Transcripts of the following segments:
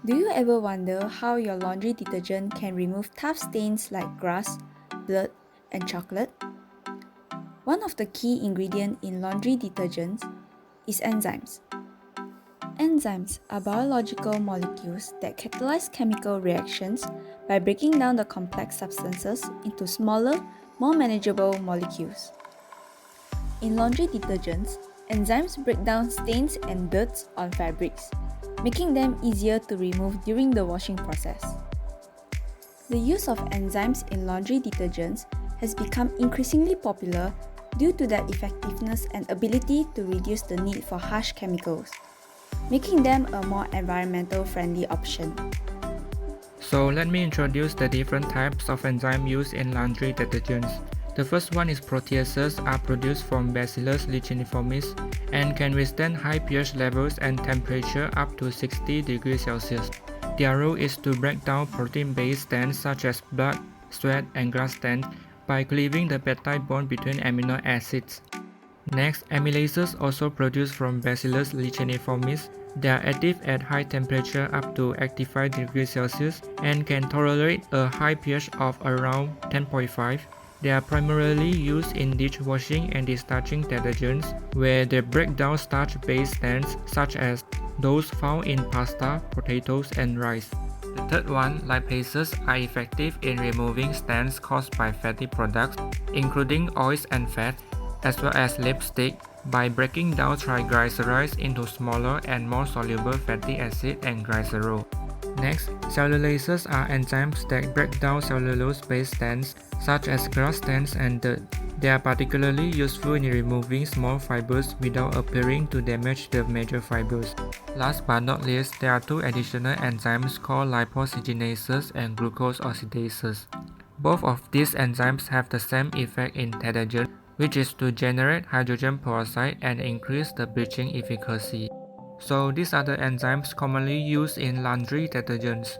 Do you ever wonder how your laundry detergent can remove tough stains like grass, blood, and chocolate? One of the key ingredients in laundry detergents is enzymes. Enzymes are biological molecules that catalyze chemical reactions by breaking down the complex substances into smaller, more manageable molecules. In laundry detergents, enzymes break down stains and dirt on fabrics, making them easier to remove during the washing process. The use of enzymes in laundry detergents has become increasingly popular due to their effectiveness and ability to reduce the need for harsh chemicals, making them a more environmental-friendly option. So let me introduce the different types of enzyme used in laundry detergents. The first one is proteases are produced from Bacillus licheniformis and can withstand high pH levels and temperature up to 60 degrees Celsius. Their role is to break down protein-based stains such as blood, sweat, and grass stains by cleaving the peptide bond between amino acids. Next, amylases also produced from Bacillus licheniformis. They are active at high temperature up to 85 degrees Celsius and can tolerate a high pH of around 10.5. They are primarily used in dishwashing and discharging detergents, where they break down starch-based stains such as those found in pasta, potatoes, and rice. The third one, lipases, are effective in removing stains caused by fatty products, including oils and fat, as well as lipstick, by breaking down triglycerides into smaller and more soluble fatty acid and glycerol. Next, cellulases are enzymes that break down cellulose-based stains such as grass stains and dirt. They are particularly useful in removing small fibers without appearing to damage the major fibers. Last but not least, there are two additional enzymes called lipoxygenases and glucose oxidases. Both of these enzymes have the same effect in detergent, which is to generate hydrogen peroxide and increase the bleaching efficacy. So these are the enzymes commonly used in laundry detergents.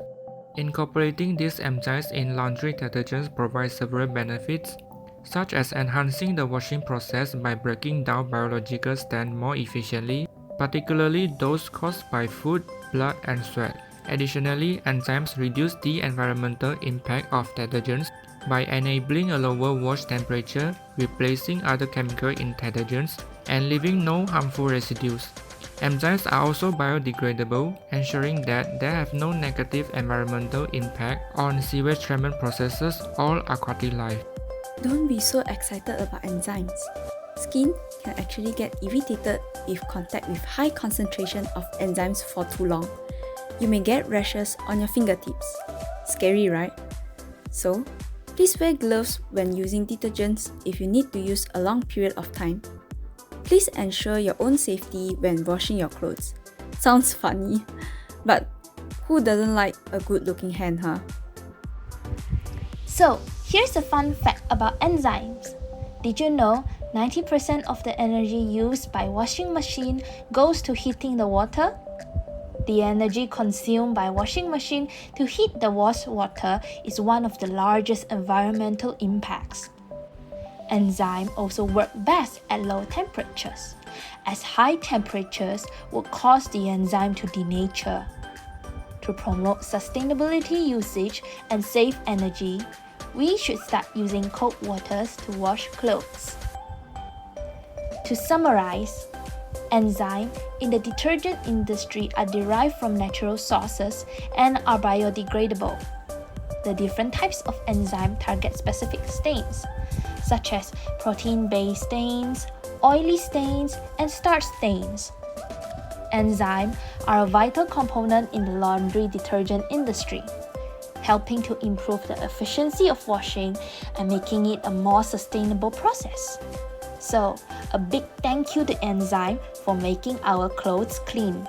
Incorporating these enzymes in laundry detergents provides several benefits, such as enhancing the washing process by breaking down biological stains more efficiently, particularly those caused by food, blood, and sweat. Additionally, enzymes reduce the environmental impact of detergents by enabling a lower wash temperature, replacing other chemicals in detergents, and leaving no harmful residues. Enzymes are also biodegradable, ensuring that they have no negative environmental impact on sewage treatment processes or aquatic life. Don't be so excited about enzymes. Skin can actually get irritated if contact with high concentration of enzymes for too long. You may get rashes on your fingertips. Scary, right? So, please wear gloves when using detergents if you need to use a long period of time. Please ensure your own safety when washing your clothes. Sounds funny, but who doesn't like a good-looking hand, huh? So, here's a fun fact about enzymes. Did you know 90% of the energy used by washing machine goes to heating the water? The energy consumed by washing machine to heat the wash water is one of the largest environmental impacts. Enzymes also work best at low temperatures, as high temperatures would cause the enzyme to denature. To promote sustainability usage and save energy, we should start using cold waters to wash clothes. To summarize, enzymes in the detergent industry are derived from natural sources and are biodegradable. The different types of enzyme target specific stains, such as protein-based stains, oily stains, and starch stains. Enzymes are a vital component in the laundry detergent industry, helping to improve the efficiency of washing and making it a more sustainable process. So, a big thank you to enzyme for making our clothes clean.